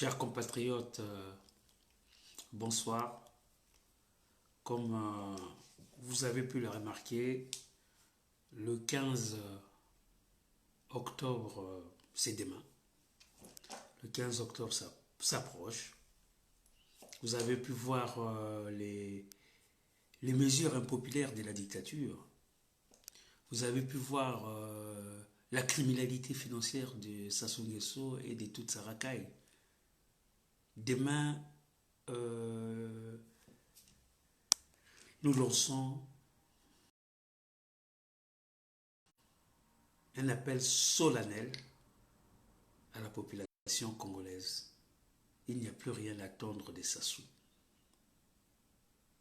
Chers compatriotes, bonsoir. Comme vous avez pu le remarquer, le 15 octobre, c'est demain. Le 15 octobre s'approche. Vous avez pu voir les mesures impopulaires de la dictature. Vous avez pu voir la criminalité financière de Sassou Nguesso et de toute sa racaille. Demain, nous lançons un appel solennel à la population congolaise. Il n'y a plus rien à attendre des Sassou.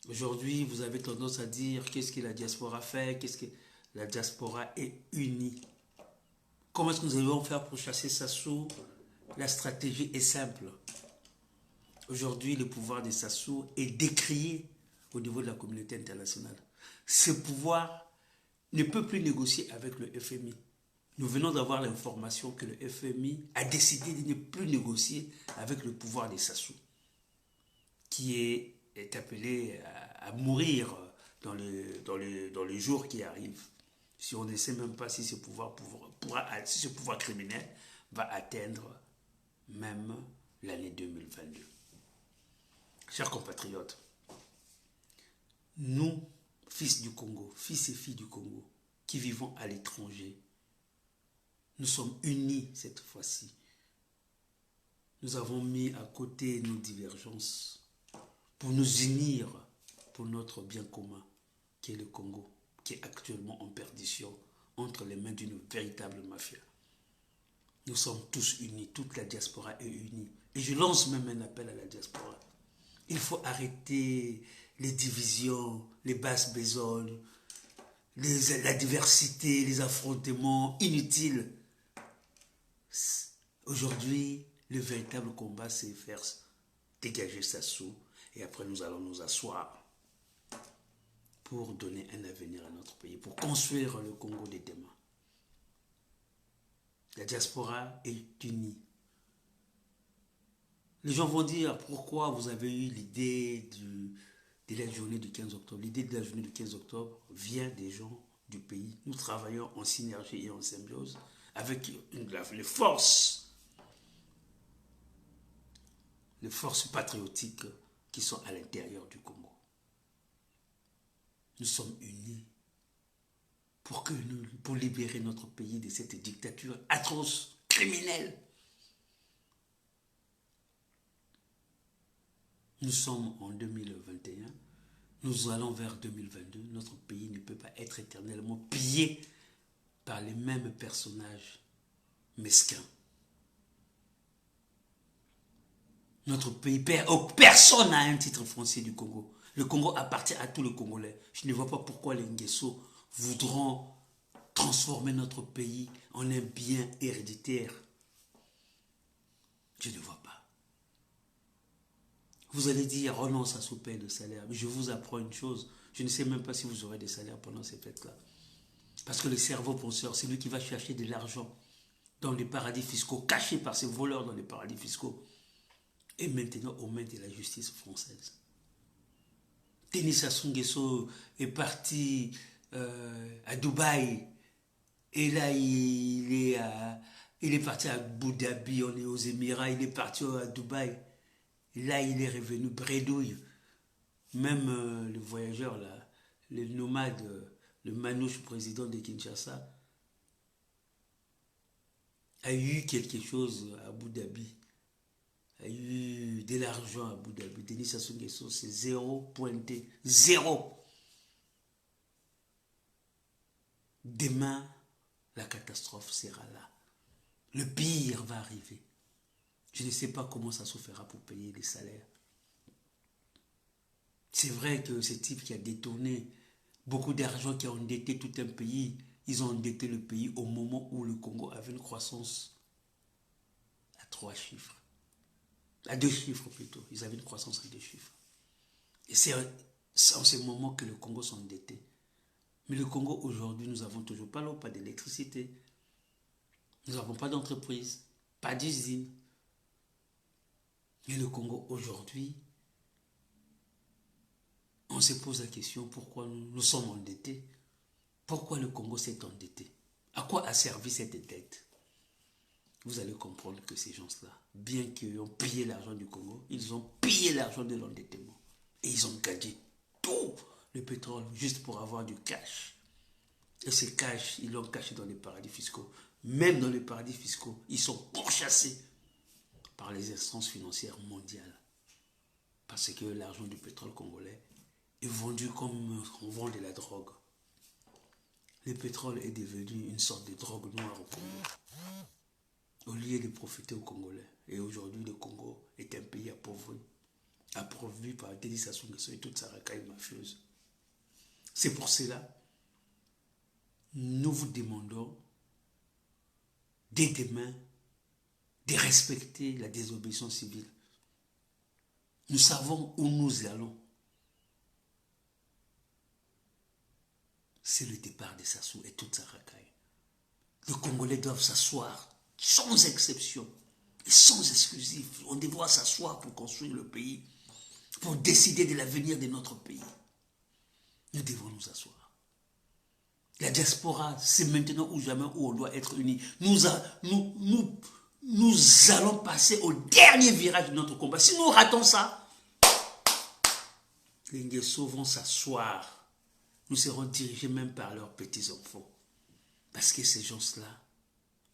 Aujourd'hui, vous avez tendance à dire qu'est-ce que la diaspora fait, qu'est-ce que la diaspora est unie. Comment est-ce que nous allons faire pour chasser Sassou? La stratégie est simple. Aujourd'hui, le pouvoir des Sassou est décrié au niveau de la communauté internationale. Ce pouvoir ne peut plus négocier avec le FMI. Nous venons d'avoir l'information que le FMI a décidé de ne plus négocier avec le pouvoir des Sassou, qui est appelé à mourir dans les jours qui arrivent. Si on ne sait même pas si ce pouvoir criminel va atteindre même l'année 2022. Chers compatriotes, nous, fils du Congo, fils et filles du Congo, qui vivons à l'étranger, nous sommes unis cette fois-ci. Nous avons mis à côté nos divergences pour nous unir pour notre bien commun, qui est le Congo, qui est actuellement en perdition entre les mains d'une véritable mafia. Nous sommes tous unis, toute la diaspora est unie. Et je lance même un appel à la diaspora. Il faut arrêter les divisions, les basses besognes, la diversité, les affrontements inutiles. Aujourd'hui, le véritable combat, c'est faire dégager Sassou et après nous allons nous asseoir pour donner un avenir à notre pays, pour construire le Congo de demain. La diaspora est unie. Les gens vont dire pourquoi vous avez eu l'idée de la journée du 15 octobre. L'idée de la journée du 15 octobre vient des gens du pays. Nous travaillons en synergie et en symbiose avec les forces patriotiques qui sont à l'intérieur du Congo. Nous sommes unis pour libérer notre pays de cette dictature atroce, criminelle. Nous sommes en 2021, nous allons vers 2022. Notre pays ne peut pas être éternellement pillé par les mêmes personnages mesquins. Notre pays, personne n'a un titre foncier du Congo. Le Congo appartient à tous les Congolais. Je ne vois pas pourquoi les Nguesso voudront transformer notre pays en un bien héréditaire. Je ne vois pas. Vous allez dire, oh non, ça se paye de salaire. Mais je vous apprends une chose, je ne sais même pas si vous aurez des salaires pendant ces fêtes-là. Parce que le cerveau penseur, c'est lui qui va chercher de l'argent dans les paradis fiscaux, caché par ces voleurs dans les paradis fiscaux. Et maintenant, aux mains de la justice française. Denis Sassou Nguesso est parti à Dubaï. Et là, il est parti à Abu Dhabi, on est aux Émirats, il est parti à Dubaï. Là, il est revenu bredouille. Même le voyageur, là, le nomade, le manouche président de Kinshasa, a eu quelque chose à Abu Dhabi. A eu de l'argent à Abu Dhabi. Denis Sassou Nguesso, c'est zéro pointé. Zéro. Demain, la catastrophe sera là. Le pire va arriver. Je ne sais pas comment ça se fera pour payer les salaires. C'est vrai que ce type qui a détourné beaucoup d'argent, qui a endetté tout un pays, ils ont endetté le pays au moment où le Congo avait une croissance à 3 chiffres. À 2 chiffres plutôt. Ils avaient une croissance à 2 chiffres. Et c'est en ce moment que le Congo s'est endetté. Mais le Congo aujourd'hui, nous n'avons toujours pas l'eau, pas d'électricité. Nous n'avons pas d'entreprise, pas d'usine. Et le Congo aujourd'hui, on se pose la question pourquoi nous sommes endettés. Pourquoi le Congo s'est endetté? À quoi a servi cette dette? Vous allez comprendre que ces gens-là, bien qu'ils ont pillé l'argent du Congo, ils ont pillé l'argent de l'endettement. Et ils ont gagné tout le pétrole juste pour avoir du cash. Et ce cash, ils l'ont caché dans les paradis fiscaux. Même dans les paradis fiscaux, ils sont pourchassés par les instances financières mondiales. Parce que l'argent du pétrole congolais est vendu comme on vend de la drogue. Le pétrole est devenu une sorte de drogue noire au Congo, au lieu de profiter aux Congolais. Et aujourd'hui, le Congo est un pays appauvri par Denis Sassou Nguesso et toute sa racaille mafieuse. C'est pour cela, nous vous demandons, dès demain, de respecter la désobéissance civile. Nous savons où nous allons. C'est le départ de Sassou et toute sa racaille. Les Congolais doivent s'asseoir sans exception et sans exclusive. On devra s'asseoir pour construire le pays, pour décider de l'avenir de notre pays. Nous devons nous asseoir. La diaspora, c'est maintenant ou jamais où on doit être unis. Nous allons passer au dernier virage de notre combat. Si nous ratons ça, les Nguesso vont s'asseoir. Nous serons dirigés même par leurs petits-enfants. Parce que ces gens-là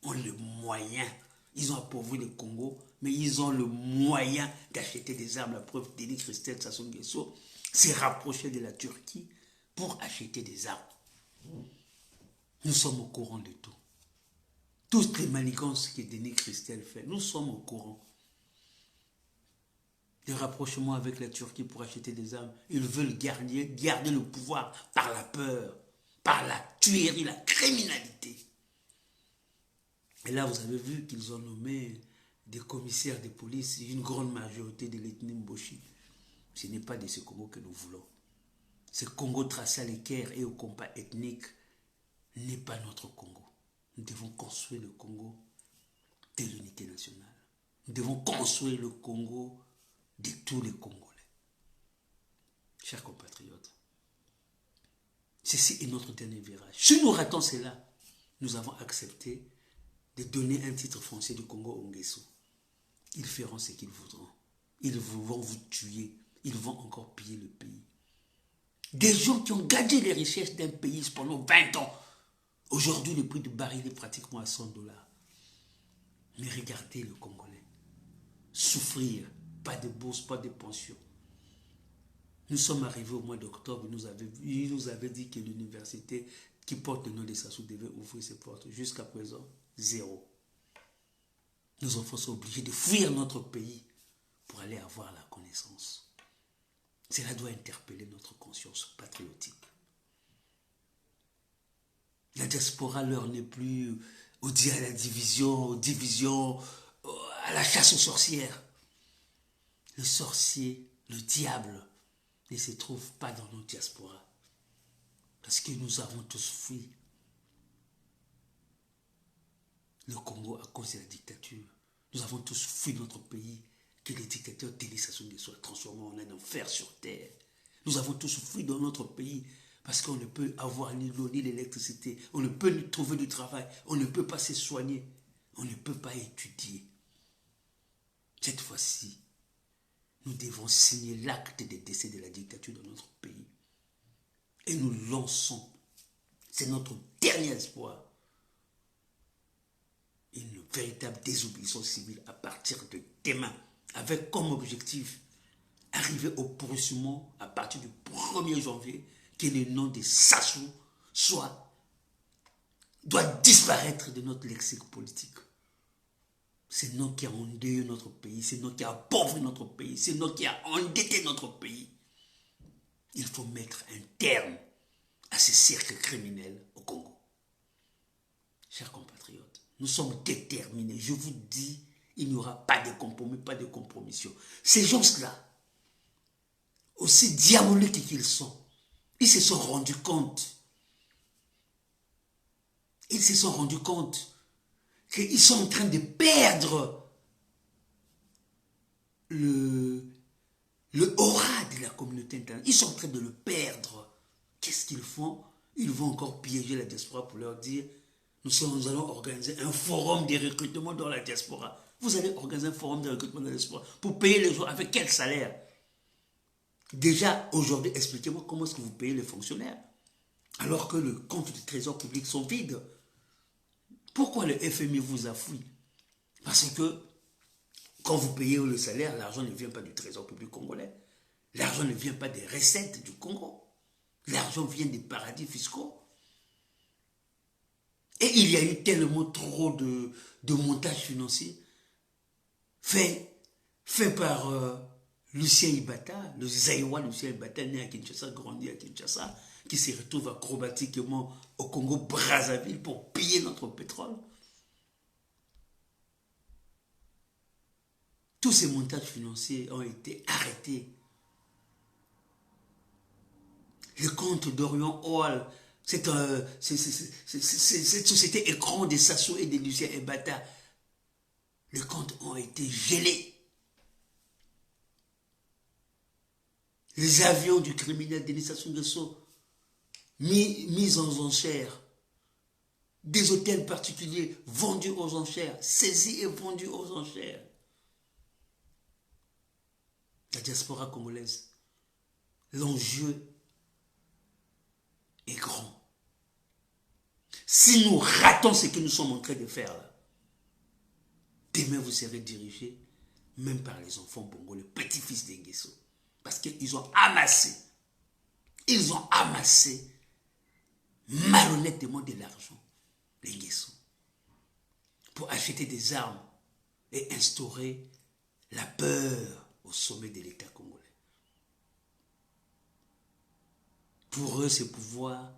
ont le moyen. Ils ont appauvri le Congo, mais ils ont le moyen d'acheter des armes. La preuve, Denis Christelle, Sassou Nguesso s'est rapproché de la Turquie pour acheter des armes. Nous sommes au courant de tout. Toutes les manigances que Denis Christelle fait, nous sommes au courant. Des rapprochements avec la Turquie pour acheter des armes. Ils veulent garder le pouvoir par la peur, par la tuerie, la criminalité. Et là, vous avez vu qu'ils ont nommé des commissaires de police, une grande majorité de l'ethnie Mboshi. Ce n'est pas de ce Congo que nous voulons. Ce Congo tracé à l'équerre et au combat ethnique n'est pas notre Congo. Nous devons construire le Congo de l'unité nationale. Nous devons construire le Congo de tous les Congolais. Chers compatriotes, ceci est notre dernier virage. Si nous ratons cela, nous avons accepté de donner un titre foncier du Congo aux Nguesso. Ils feront ce qu'ils voudront. Ils vont vous tuer. Ils vont encore piller le pays. Des gens qui ont gagné les richesses d'un pays pendant 20 ans. Aujourd'hui, le prix du baril est pratiquement à $100. Mais regardez le Congolais. Souffrir. Pas de bourse, pas de pension. Nous sommes arrivés au mois d'octobre. Il nous avait dit que l'université qui porte le nom de Sassou devait ouvrir ses portes. Jusqu'à présent, zéro. Nos enfants sont obligés de fuir notre pays pour aller avoir la connaissance. Cela doit interpeller notre conscience patriotique. La diaspora, l'heure n'est plus à la division, à la chasse aux sorcières. Le sorcier, le diable, ne se trouve pas dans nos diasporas. Parce que nous avons tous fui le Congo à cause de la dictature. Nous avons tous fui notre pays, que les dictateurs Denis Sassou Nguesso soient transformés en un enfer sur terre. Nous avons tous fui dans notre pays parce qu'on ne peut avoir ni l'eau ni l'électricité. On ne peut ni trouver du travail. On ne peut pas se soigner. On ne peut pas étudier. Cette fois-ci, nous devons signer l'acte de décès de la dictature dans notre pays. Et nous lançons, c'est notre dernier espoir, une véritable désobéissance civile à partir de demain, avec comme objectif arriver au pourrissement à partir du 1er janvier, que le nom de Sassou doit disparaître de notre lexique politique. C'est nous qui a endeuillé notre pays, c'est nous qui a appauvri notre pays, c'est nous qui a endetté notre pays. Il faut mettre un terme à ce cercle criminel au Congo. Chers compatriotes, nous sommes déterminés. Je vous dis, il n'y aura pas de compromis, pas de compromission. Ces gens-là, aussi diaboliques qu'ils sont, ils se sont rendus compte. Ils se sont rendus compte qu'ils sont en train de perdre le, le aura de la communauté internationale. Ils sont en train de le perdre. Qu'est-ce qu'ils font? Ils vont encore piéger la diaspora pour leur dire, nous allons organiser un forum de recrutement dans la diaspora. Vous allez organiser un forum de recrutement dans la diaspora pour payer les gens avec quel salaire? Déjà, aujourd'hui, expliquez-moi comment est-ce que vous payez les fonctionnaires alors que le compte du trésor public sont vides. Pourquoi le FMI vous affouille? Parce que quand vous payez le salaire, l'argent ne vient pas du trésor public congolais. L'argent ne vient pas des recettes du Congo. L'argent vient des paradis fiscaux. Et il y a eu tellement trop de montages financiers faits par Lucien Ibata, le Zaïwa Lucien Ibata, né à Kinshasa, grandi à Kinshasa, qui se retrouve acrobatiquement au Congo-Brazzaville pour piller notre pétrole. Tous ces montages financiers ont été arrêtés. Le compte d'Orion Hall, cette société écran de Sassou et de Lucien Ebata, les comptes ont été gelés. Les avions du criminel Denis Sassou Nguesso mis en enchères. Des hôtels particuliers vendus aux enchères, saisis et vendus aux enchères. La diaspora congolaise, l'enjeu est grand. Si nous ratons ce que nous sommes en train de faire là, demain vous serez dirigés même par les enfants bongo, les petits-fils des Nguesso. Parce qu'ils ont amassé malhonnêtement de l'argent, les Nguesso, pour acheter des armes et instaurer la peur au sommet de l'État congolais. Pour eux, ce pouvoir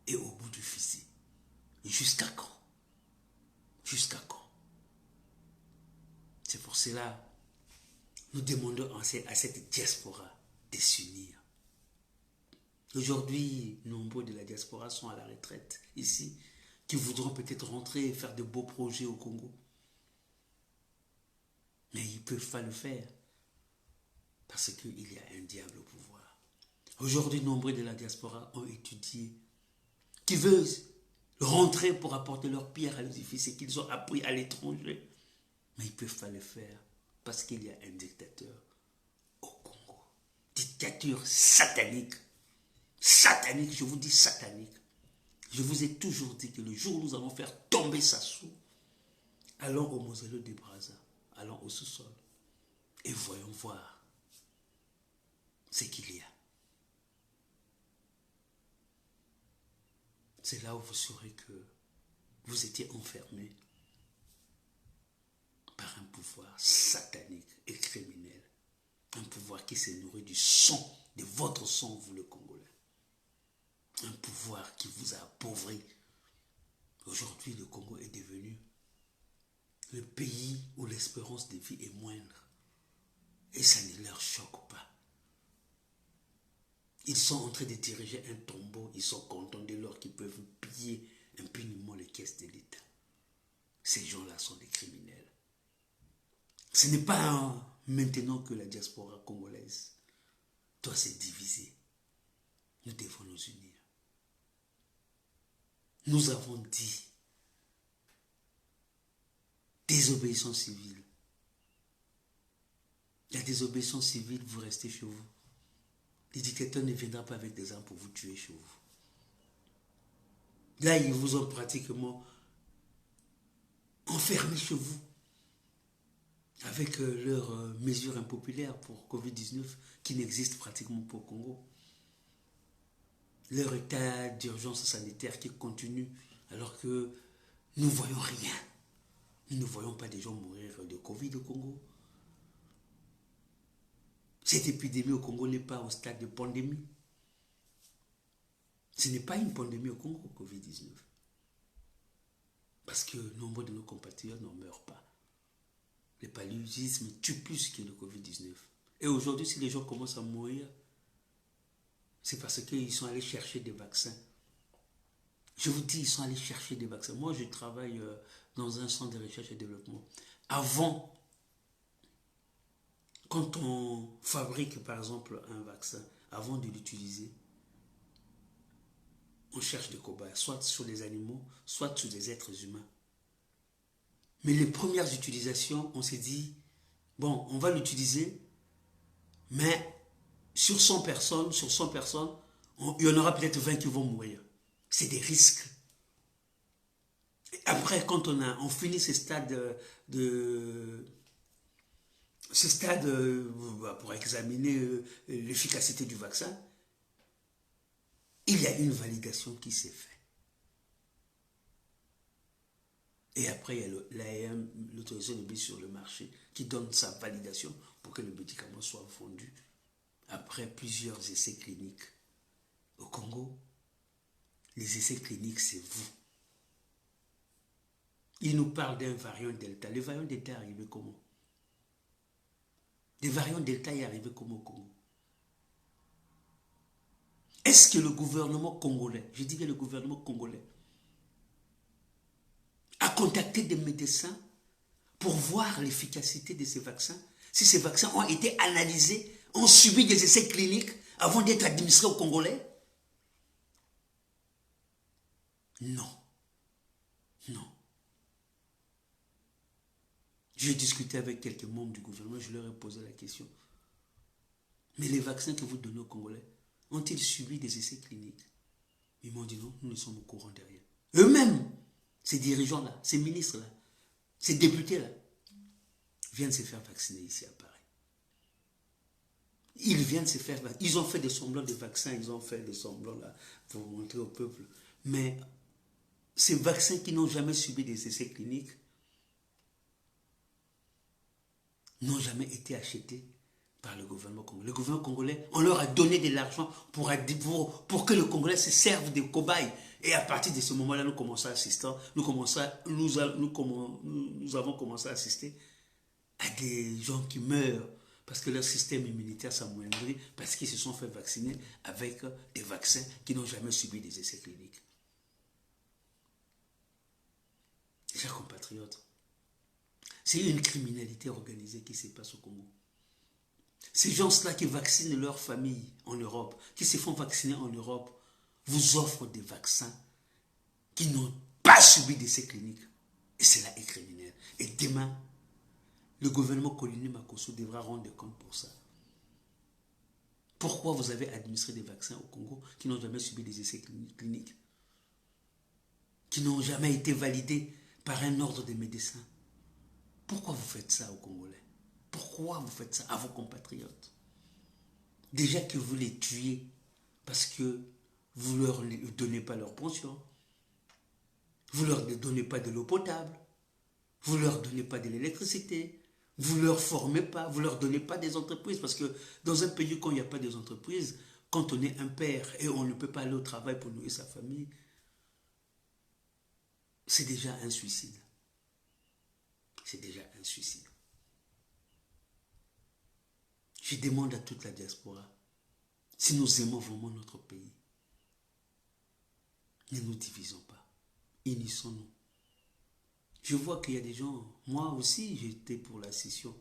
est au bout du fusil. Jusqu'à quand? Jusqu'à quand? C'est pour cela nous demandons à cette diaspora de s'unir. Aujourd'hui, nombreux de la diaspora sont à la retraite ici, qui voudront peut-être rentrer et faire de beaux projets au Congo. Mais ils ne peuvent pas le faire parce qu'il y a un diable au pouvoir. Aujourd'hui, nombreux de la diaspora ont étudié, qui veulent rentrer pour apporter leur pierre à l'édifice et qu'ils ont appris à l'étranger. Mais ils ne peuvent pas le faire parce qu'il y a un dictateur au Congo. Dictature satanique. Satanique, je vous dis satanique. Je vous ai toujours dit que le jour où nous allons faire tomber Sassou, allons au mausolée de Brazza, allons au sous-sol et voyons voir ce qu'il y a. C'est là où vous saurez que vous étiez enfermés par un pouvoir satanique et criminel. Un pouvoir qui se nourrit du sang, de votre sang, vous le Congolais. Un pouvoir qui vous a appauvri. Aujourd'hui, le Congo est devenu le pays où l'espérance de vie est moindre. Et ça ne leur choque pas. Ils sont en train de diriger un tombeau. Ils sont contents dès lors qu'ils peuvent piller impunément les caisses de l'État. Ces gens-là sont des criminels. Ce n'est pas maintenant que la diaspora congolaise doit se diviser. Nous devons nous unir. Nous avons dit désobéissance civile. La désobéissance civile, vous restez chez vous. Les dictateurs ne viendront pas avec des armes pour vous tuer chez vous. Là, ils vous ont pratiquement enfermé chez vous avec leurs mesures impopulaires pour Covid-19 qui n'existent pratiquement pas au Congo. Leur état d'urgence sanitaire qui continue alors que nous ne voyons rien. Nous ne voyons pas des gens mourir de Covid au Congo. Cette épidémie au Congo n'est pas au stade de pandémie. Ce n'est pas une pandémie au Congo, Covid-19. Parce que nombre de nos compatriotes n'en meurent pas. Le paludisme tue plus que le Covid-19. Et aujourd'hui, si les gens commencent à mourir, c'est parce qu'ils sont allés chercher des vaccins. Je vous dis, ils sont allés chercher des vaccins. Moi, je travaille dans un centre de recherche et développement. Avant Quand on fabrique par exemple un vaccin, avant de l'utiliser, on cherche des cobayes, soit sur des animaux, soit sur des êtres humains. Mais les premières utilisations, on s'est dit, bon, on va l'utiliser, mais sur 100 personnes, il y en aura peut-être 20 qui vont mourir. C'est des risques. Et après, quand on finit ce stade pour examiner l'efficacité du vaccin, il y a une validation qui s'est faite. Et après, il y a l'AEM, l'autorisation de mise sur le marché, qui donne sa validation pour que le médicament soit vendu après plusieurs essais cliniques. Au Congo, les essais cliniques, c'est vous. Il nous parle d'un variant Delta. Le variant Delta est arrivé comment? Le variant Delta est arrivé comment au Congo? Est-ce que le gouvernement congolais, je dis que le gouvernement congolais, a contacté des médecins pour voir l'efficacité de ces vaccins? Si ces vaccins ont été analysés, ont subi des essais cliniques avant d'être administrés aux Congolais? Non. Non. J'ai discuté avec quelques membres du gouvernement, je leur ai posé la question. Mais les vaccins que vous donnez aux Congolais, ont-ils subi des essais cliniques? Ils m'ont dit non, nous ne sommes au courant de rien. Eux-mêmes, ces dirigeants-là, ces ministres-là, ces députés-là, viennent se faire vacciner ici à Paris. Ils viennent se faire vacciner. Ils ont fait des semblants de vaccins, ils ont fait des semblants là pour montrer au peuple. Mais ces vaccins qui n'ont jamais subi des essais cliniques n'ont jamais été achetés par le gouvernement congolais. Le gouvernement congolais, on leur a donné de l'argent pour que le Congolais se serve de cobayes. Et à partir de ce moment-là, nous commençons à assister, nous avons commencé à assister à des gens qui meurent parce que leur système immunitaire s'amoindrit, parce qu'ils se sont fait vacciner avec des vaccins qui n'ont jamais subi des essais cliniques. Chers compatriotes, c'est une criminalité organisée qui se passe au Congo. Ces gens-là qui vaccinent leur famille en Europe, qui se font vacciner en Europe, vous offrent des vaccins qui n'ont pas subi d'essais cliniques. Et cela est criminel. Et demain, le gouvernement Coligny Makosso devra rendre compte pour ça. Pourquoi vous avez administré des vaccins au Congo qui n'ont jamais subi des essais cliniques, qui n'ont jamais été validés par un ordre des médecins? Pourquoi vous faites ça aux Congolais? Pourquoi vous faites ça à vos compatriotes? Déjà que vous les tuez parce que vous ne leur donnez pas leur pension, vous ne leur donnez pas de l'eau potable, vous ne leur donnez pas de l'électricité, vous ne leur formez pas, vous ne leur donnez pas des entreprises. Parce que dans un pays, quand il n'y a pas des entreprises, quand on est un père et on ne peut pas aller au travail pour nourrir sa famille, c'est déjà un suicide. C'est déjà un suicide. Je demande à toute la diaspora, si nous aimons vraiment notre pays, ne nous divisons pas, unissons-nous. Je vois qu'il y a des gens, moi aussi j'étais pour la scission,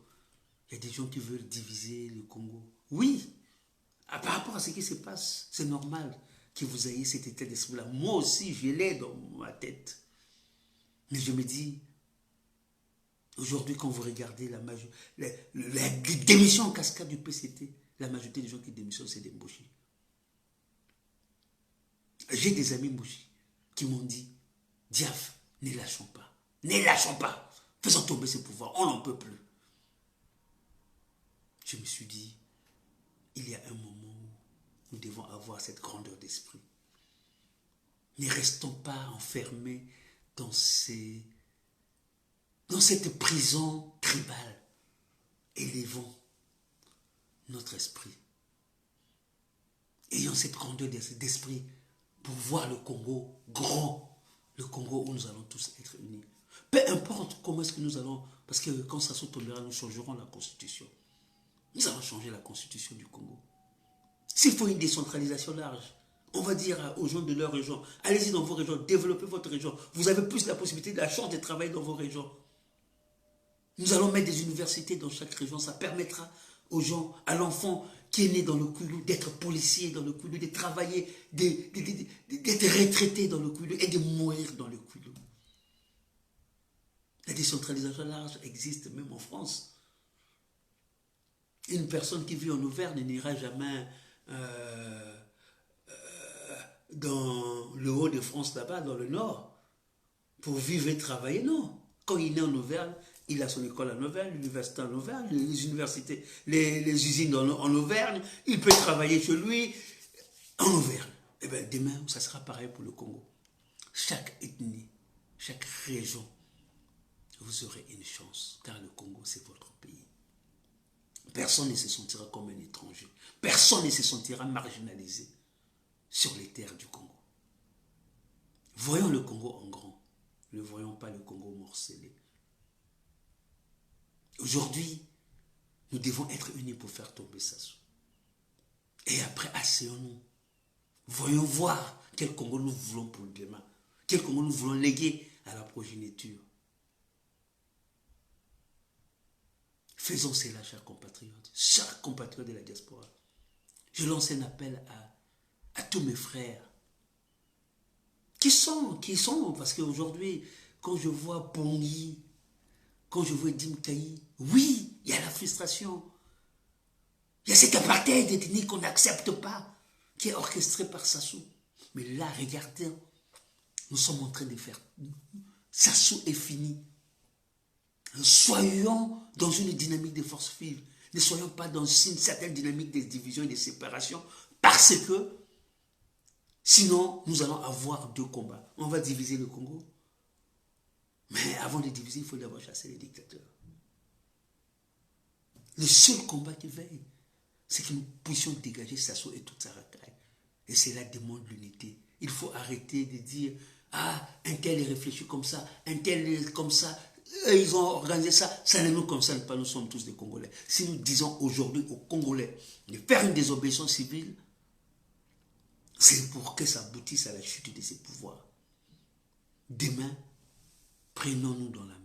il y a des gens qui veulent diviser le Congo. Oui, par rapport à ce qui se passe, c'est normal que vous ayez cet état d'esprit-là. Moi aussi, je l'ai dans ma tête. Mais je me dis, aujourd'hui, quand vous regardez la démission en cascade du PCT, la majorité des gens qui démissionnent, c'est des Mbouchi. J'ai des amis Mbouchi qui m'ont dit, Diaf, ne lâchons pas. Ne lâchons pas. Faisons tomber ce pouvoir. On n'en peut plus. Je me suis dit, il y a un moment où nous devons avoir cette grandeur d'esprit. Ne restons pas enfermés dans cette prison tribale. Élevons notre esprit. Ayons cette grandeur d'esprit pour voir le Congo grand, le Congo où nous allons tous être unis. Peu importe comment est-ce que nous allons, parce que quand ça se tombera, nous changerons la constitution. Nous allons changer la constitution du Congo. S'il faut une décentralisation large, on va dire aux gens de leur région, allez-y dans vos régions, développez votre région. Vous avez plus la possibilité, la chance de travailler dans vos régions. Nous allons mettre des universités dans chaque région, ça permettra aux gens, à l'enfant qui est né dans le Kouilou, d'être policier dans le Kouilou, de travailler, d'être retraité dans le Kouilou et de mourir dans le Kouilou. La décentralisation large existe même en France. Une personne qui vit en Auvergne n'ira jamais dans le haut de France là-bas, dans le nord, pour vivre et travailler. Non. Quand il est en Auvergne, il a son école en Auvergne, l'université en Auvergne, les universités, les usines en Auvergne, il peut travailler chez lui en Auvergne. Et bien demain, ça sera pareil pour le Congo. Chaque ethnie, chaque région, vous aurez une chance, car le Congo, c'est votre pays. Personne ne se sentira comme un étranger. Personne ne se sentira marginalisé sur les terres du Congo. Voyons le Congo en grand. Ne voyons pas le Congo morcelé. Aujourd'hui, nous devons être unis pour faire tomber Sassou. Et après, asseyons-nous. Voyons voir quel Congo nous voulons pour demain. Quel Congo nous voulons léguer à la progéniture. Faisons cela, chers compatriotes de la diaspora. Je lance un appel à tous mes frères. Qui sont, parce qu'aujourd'hui, quand je vois Pongi, quand je vois Dimkaï, oui, il y a la frustration. Il y a cet apartheid ethnique qu'on n'accepte pas, qui est orchestré par Sassou. Mais là, regardez, nous sommes en train de faire. Sassou est fini. Soyons dans une dynamique de force vive. Ne soyons pas dans une certaine dynamique de division et de séparation, parce que sinon, nous allons avoir deux combats. On va diviser le Congo, mais avant de diviser, il faut d'abord chasser les dictateurs. Le seul combat qui veille, c'est que nous puissions dégager Sassou et toute sa racaille. Et cela demande l'unité. Il faut arrêter de dire, ah, un tel est réfléchi comme ça, un tel est comme ça, ils ont organisé ça, ça ne nous concerne pas, nous sommes tous des Congolais. Si nous disons aujourd'hui aux Congolais de faire une désobéissance civile, c'est pour que ça aboutisse à la chute de ces pouvoirs. Demain, prenons-nous dans la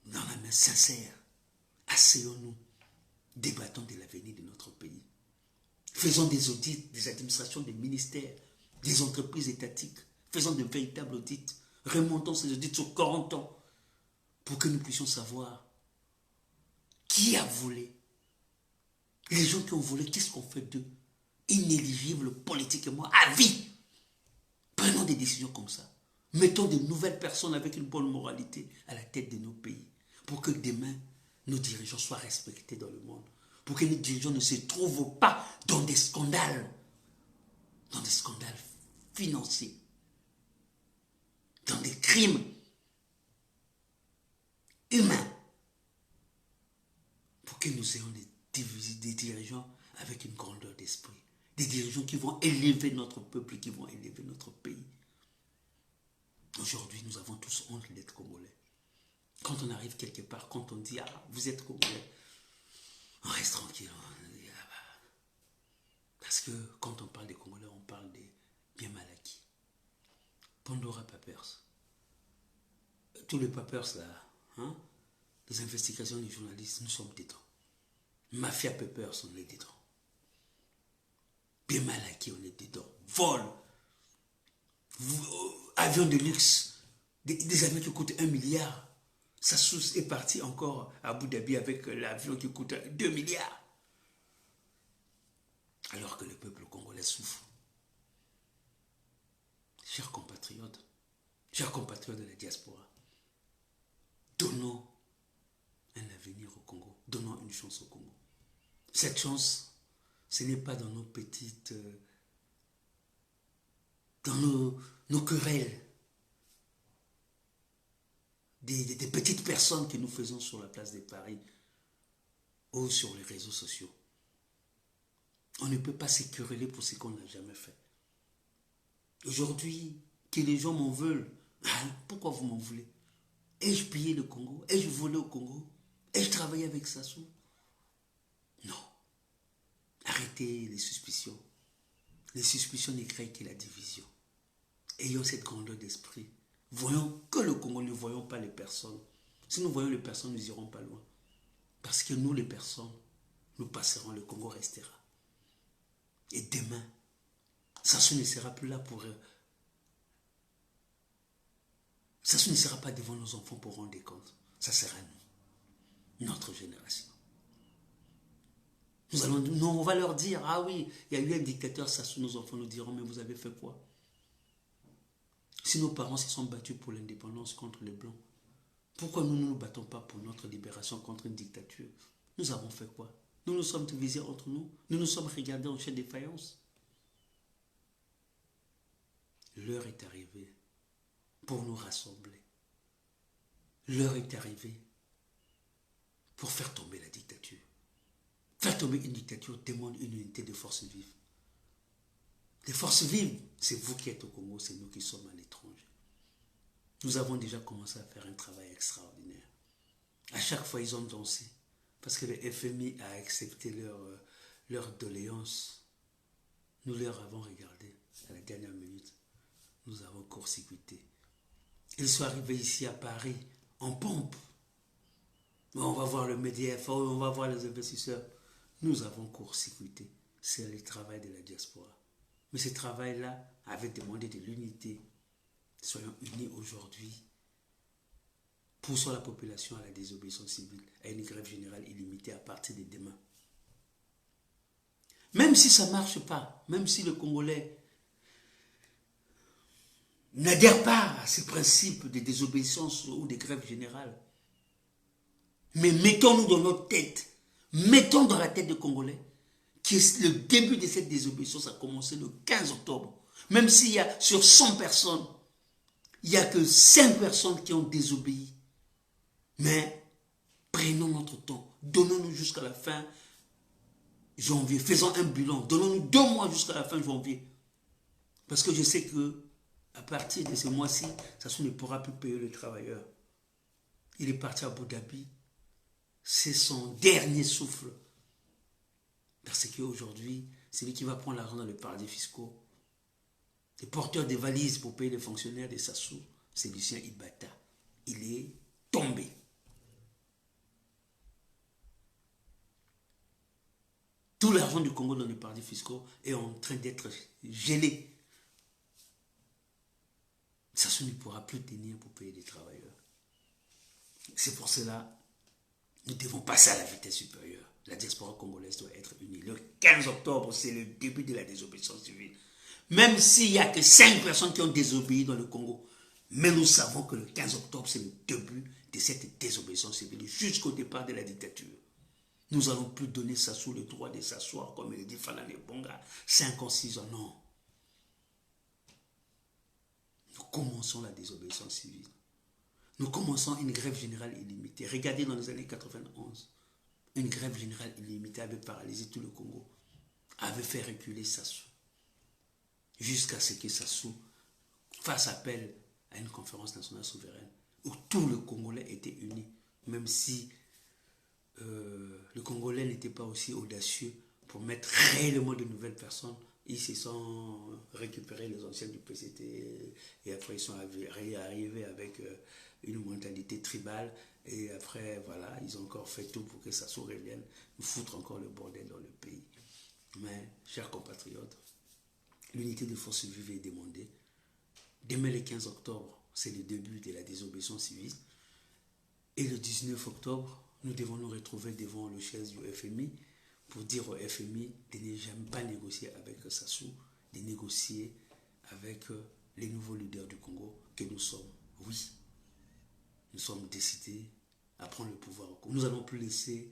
main sincère, asseyons-nous, débattons de l'avenir de notre pays. Faisons des audits des administrations, des ministères, des entreprises étatiques, faisons de véritables audits, remontons ces audits sur 40 ans, pour que nous puissions savoir qui a volé. Les gens qui ont volé, qu'est-ce qu'on fait d'eux? Inéligibles politiquement, à vie. Prenons des décisions comme ça. Mettons de nouvelles personnes avec une bonne moralité à la tête de nos pays, pour que demain, nos dirigeants soient respectés dans le monde. Pour que nos dirigeants ne se trouvent pas dans des scandales financiers, dans des crimes humains, pour que nous ayons des dirigeants avec une grandeur d'esprit, des dirigeants qui vont élever notre peuple, qui vont élever notre pays. Aujourd'hui, nous avons tous honte d'être Congolais. Quand on arrive quelque part, quand on dit, ah, vous êtes Congolais, on reste tranquille. On dit, ah, bah. Parce que quand on parle des Congolais, on parle des bien mal acquis. Pandora Papers. Tous les papers là, hein, les investigations des journalistes, nous sommes dedans. Mafia Papers, on est dedans. Bien mal acquis, on est dedans. Vol. Avions de luxe. Des avions qui coûtent 1 milliard. Sassou est parti encore à Abu Dhabi avec l'avion qui coûte 2 milliards. Alors que le peuple congolais souffre. Chers compatriotes de la diaspora, donnons un avenir au Congo, donnons une chance au Congo. Cette chance, ce n'est pas dans nos petites, dans nos querelles, des petites personnes que nous faisons sur la place de Paris ou sur les réseaux sociaux. On ne peut pas se quereller pour ce qu'on n'a jamais fait. Aujourd'hui, que les gens m'en veulent, pourquoi vous m'en voulez? Ai-je pillé le Congo? Ai-je volé au Congo? Ai-je travaillé avec Sassou? Non. Arrêtez les suspicions. Les suspicions ne créent que la division. Ayons cette grandeur d'esprit. Voyons que le Congo, ne voyons pas les personnes. Si nous voyons les personnes, nous n'irons pas loin. Parce que nous, les personnes, nous passerons, le Congo restera. Et demain, Sassou ne sera plus là pour... Sassou ne sera pas devant nos enfants pour rendre des comptes. Ça sera nous, notre génération. Nous, on va leur dire, ah oui, il y a eu un dictateur, Sassou, nos enfants nous diront, mais vous avez fait quoi? Si nos parents se sont battus pour l'indépendance contre les Blancs, pourquoi nous ne nous battons pas pour notre libération contre une dictature? Nous avons fait quoi? Nous nous sommes divisés entre nous. Nous nous sommes regardés en chaîne de faïence. L'heure est arrivée pour nous rassembler. L'heure est arrivée pour faire tomber la dictature. Faire tomber une dictature demande une unité de forces vives. Les forces vives, c'est vous qui êtes au Congo, c'est nous qui sommes à l'étranger. Nous avons déjà commencé à faire un travail extraordinaire. À chaque fois, ils ont dansé. Parce que le FMI a accepté leur doléance. Nous leur avons regardé à la dernière minute. Nous avons court-circuité. Ils sont arrivés ici à Paris en pompe. On va voir le MEDEF, on va voir les investisseurs. Nous avons court-circuité. C'est le travail de la diaspora. Mais ce travail-là avait demandé de l'unité. Soyons unis aujourd'hui. Poussons la population à la désobéissance civile, à une grève générale illimitée à partir de demain. Même si ça ne marche pas, même si le Congolais n'adhère pas à ces principes de désobéissance ou de grève générale, mais mettons-nous dans notre tête, mettons dans la tête des Congolais que le début de cette désobéissance a commencé le 15 octobre. Même s'il y a sur 100 personnes, il n'y a que 5 personnes qui ont désobéi. Mais prenons notre temps, donnons-nous jusqu'à la fin janvier, faisons un bilan, donnons-nous 2 mois jusqu'à la fin janvier. Parce que je sais que à partir de ce mois-ci, Sassou ne pourra plus payer le travailleur. Il est parti à Abu Dhabi. C'est son dernier souffle. Parce qu'aujourd'hui, c'est lui qui va prendre l'argent dans les paradis fiscaux. Les porteurs des valises pour payer les fonctionnaires de Sassou, c'est Lucien Ibata. Il est tombé. Tout l'argent du Congo dans les paradis fiscaux est en train d'être gelé. Sassou ne pourra plus tenir pour payer les travailleurs. C'est pour cela que nous devons passer à la vitesse supérieure. La diaspora congolaise doit être unie. Le 15 octobre, c'est le début de la désobéissance civile. Même s'il n'y a que 5 personnes qui ont désobéi dans le Congo, mais nous savons que le 15 octobre, c'est le début de cette désobéissance civile jusqu'au départ de la dictature. Nous n'allons plus donner Sassou le droit de s'asseoir, comme il dit Falane Bonga, 5 ans, 6 ans, non. Nous commençons la désobéissance civile. Nous commençons une grève générale illimitée. Regardez dans les années 91, une grève générale illimitée avait paralysé tout le Congo, avait fait reculer Sassou, jusqu'à ce que Sassou fasse appel à une conférence nationale souveraine, où tout le Congolais était uni, même si le Congolais n'était pas aussi audacieux pour mettre réellement de nouvelles personnes. Ils se sont récupérés les anciens du PCT et après ils sont arrivés avec une mentalité tribale et après voilà, ils ont encore fait tout pour que ça se revienne, nous foutre encore le bordel dans le pays. Mais, chers compatriotes, l'unité de force vive est demandée. Demain le 15 octobre, c'est le début de la désobéissance civile. Et le 19 octobre, nous devons nous retrouver devant le chef du FMI pour dire au FMI de ne jamais pas négocier avec Sassou, de négocier avec les nouveaux leaders du Congo que nous sommes. Oui, nous sommes décidés à prendre le pouvoir au Congo. Nous n'allons plus laisser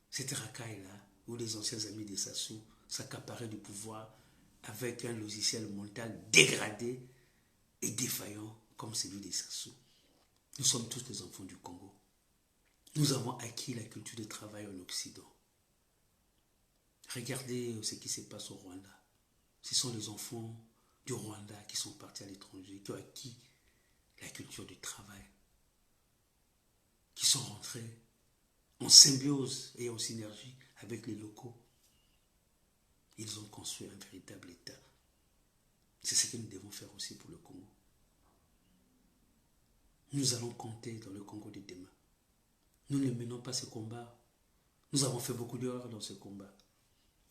cette racaille-là où les anciens amis de Sassou s'accaparaient du pouvoir avec un logiciel mental dégradé et défaillant comme celui de Sassou. Nous sommes tous les enfants du Congo. Nous avons acquis la culture du travail en Occident. Regardez ce qui se passe au Rwanda. Ce sont les enfants du Rwanda qui sont partis à l'étranger, qui ont acquis la culture du travail, qui sont rentrés en symbiose et en synergie avec les locaux. Ils ont construit un véritable État. C'est ce que nous devons faire aussi pour le Congo. Nous allons compter dans le Congo de demain. Nous ne menons pas ce combat. Nous avons fait beaucoup d'erreurs dans ce combat.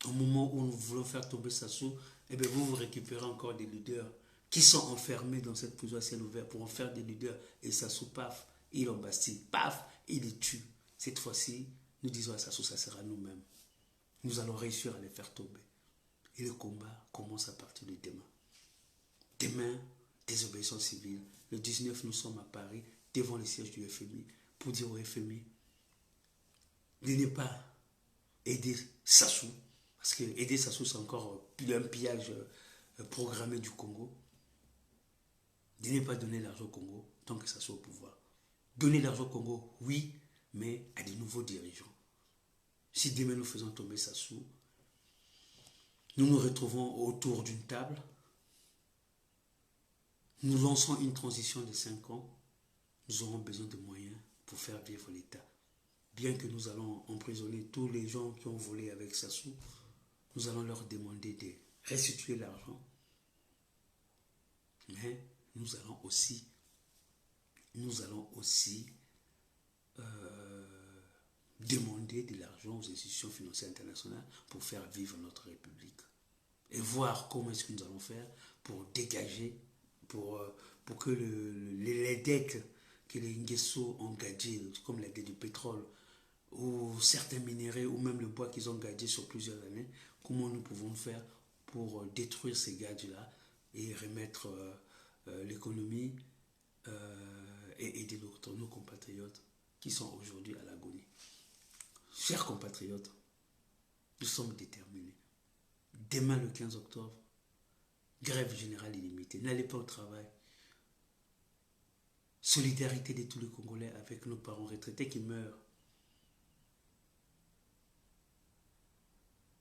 Au moment où nous voulons faire tomber Sassou, eh bien vous récupérez encore des leaders qui sont enfermés dans cette prison à ciel ouvert pour en faire des leaders. Et Sassou, paf, il en bastille, paf, il les tue. Cette fois-ci, nous disons à Sassou, ça sera nous-mêmes. Nous allons réussir à les faire tomber. Et le combat commence à partir de demain. Demain, désobéissance civile. Le 19, nous sommes à Paris, devant le siège du FMI, pour dire au FMI de ne pas aider Sassou. Parce que aider Sassou, c'est encore un pillage programmé du Congo. De ne pas donner l'argent au Congo tant que Sassou est au pouvoir. Donner l'argent au Congo, oui, mais à des nouveaux dirigeants. Si demain nous faisons tomber Sassou, nous nous retrouvons autour d'une table, nous lançons une transition de 5 ans, nous aurons besoin de moyens pour faire vivre l'État. Bien que nous allons emprisonner tous les gens qui ont volé avec Sassou, nous allons leur demander de restituer l'argent. Mais nous allons aussi demander de l'argent aux institutions financières internationales pour faire vivre notre République. Et voir comment est-ce que nous allons faire pour dégager, pour que les dettes que les Nguesso ont gagées, comme la dette du pétrole, ou certains minéraux, ou même le bois qu'ils ont gagé sur plusieurs années, comment nous pouvons faire pour détruire ces gadgets-là et remettre l'économie et aider nos compatriotes qui sont aujourd'hui à l'agonie. Chers compatriotes, nous sommes déterminés. Demain, le 15 octobre, grève générale illimitée. N'allez pas au travail. Solidarité de tous les Congolais avec nos parents retraités qui meurent.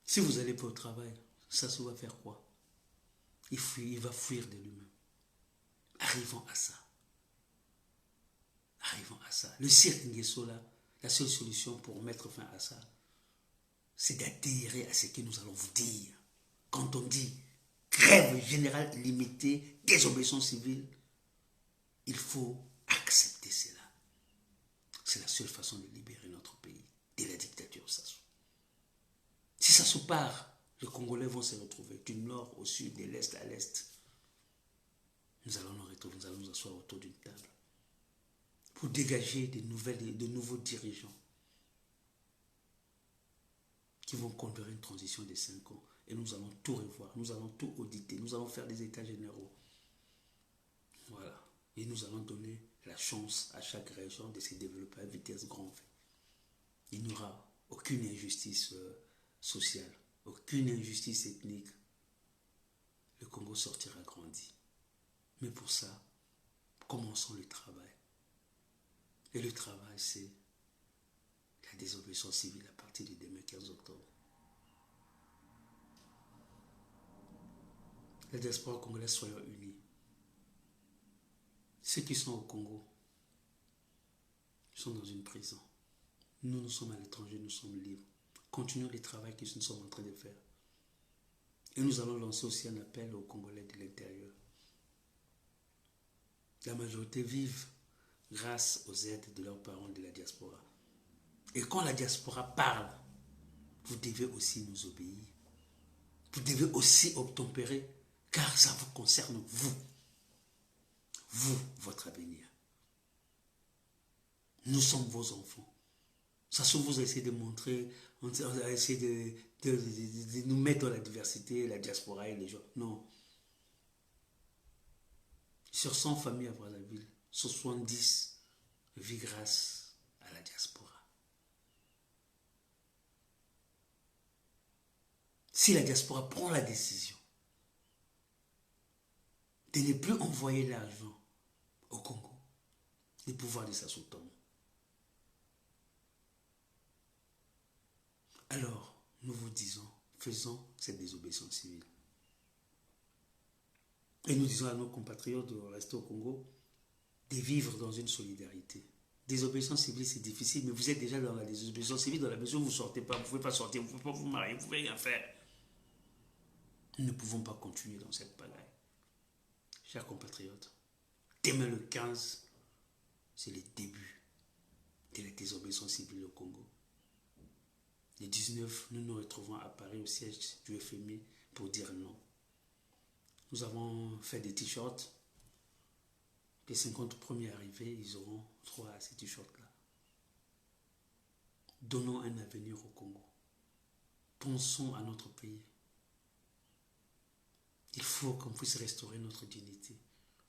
Si vous n'allez pas au travail, ça se va faire quoi? Il va fuir de lui-même. Arrivons à ça. Arrivons à ça. Le cirque Nguesso, là, la seule solution pour mettre fin à ça, c'est d'adhérer à ce que nous allons vous dire. Quand on dit grève générale limitée, désobéissance civile, il faut accepter cela. C'est la seule façon de libérer notre pays de la dictature Sassou. Si Sassou part, les Congolais vont se retrouver du nord au sud, de l'est à l'est. Nous allons nous retrouver, nous allons nous asseoir autour d'une table pour dégager de nouveaux dirigeants qui vont conduire une transition de 5 ans. Et nous allons tout revoir, nous allons tout auditer, nous allons faire des états généraux. Voilà. Et nous allons donner la chance à chaque région de se développer à vitesse grand V. Il n'y aura aucune injustice sociale, aucune injustice ethnique. Le Congo sortira grandi. Mais pour ça, commençons le travail. Et le travail, c'est la désobéissance civile à partir du demain 15 octobre. La diaspora congolaise, soyons unis. Ceux qui sont au Congo sont dans une prison. Nous, nous sommes à l'étranger, nous sommes libres. Continuons le travail que nous sommes en train de faire. Et nous allons lancer aussi un appel aux Congolais de l'intérieur. La majorité vivent grâce aux aides de leurs parents de la diaspora. Et quand la diaspora parle, vous devez aussi nous obéir. Vous devez aussi obtempérer, car ça vous concerne vous. Vous, votre avenir. Nous sommes vos enfants. Ça se vous essaie de montrer, on a essayé de nous mettre dans la diversité, la diaspora et les gens. Non. Sur 100 familles à Brazzaville, 70 vivent grâce à la diaspora. Si la diaspora prend la décision de ne plus envoyer l'argent au Congo, les pouvoirs de Sassou tombent. Alors, nous vous disons, faisons cette désobéissance civile. Et nous disons à nos compatriotes de rester au Congo, de vivre dans une solidarité. Désobéissance civile, c'est difficile, mais vous êtes déjà dans la désobéissance civile dans la mesure où vous ne sortez pas, vous ne pouvez pas sortir, vous ne pouvez pas vous marier, vous ne pouvez rien faire. Nous ne pouvons pas continuer dans cette pagaille. Chers compatriotes, demain le 15, c'est le début de la désobéissance civile au Congo. Le 19, nous nous retrouvons à Paris au siège du FMI pour dire non. Nous avons fait des t-shirts. Les 50 premiers arrivés, ils auront droit à ces t-shirts-là. Donnons un avenir au Congo. Pensons à notre pays. Il faut qu'on puisse restaurer notre dignité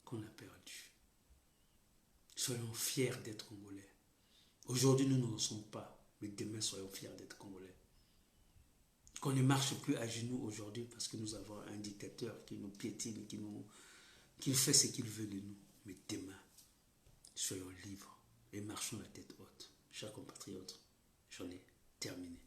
qu'on a perdue. Soyons fiers d'être Congolais. Aujourd'hui, nous n'en sommes pas, mais demain, soyons fiers d'être Congolais. Qu'on ne marche plus à genoux aujourd'hui parce que nous avons un dictateur qui nous piétine, qui fait ce qu'il veut de nous. Mais demain, soyons libres et marchons la tête haute. Chers compatriotes, j'en ai terminé.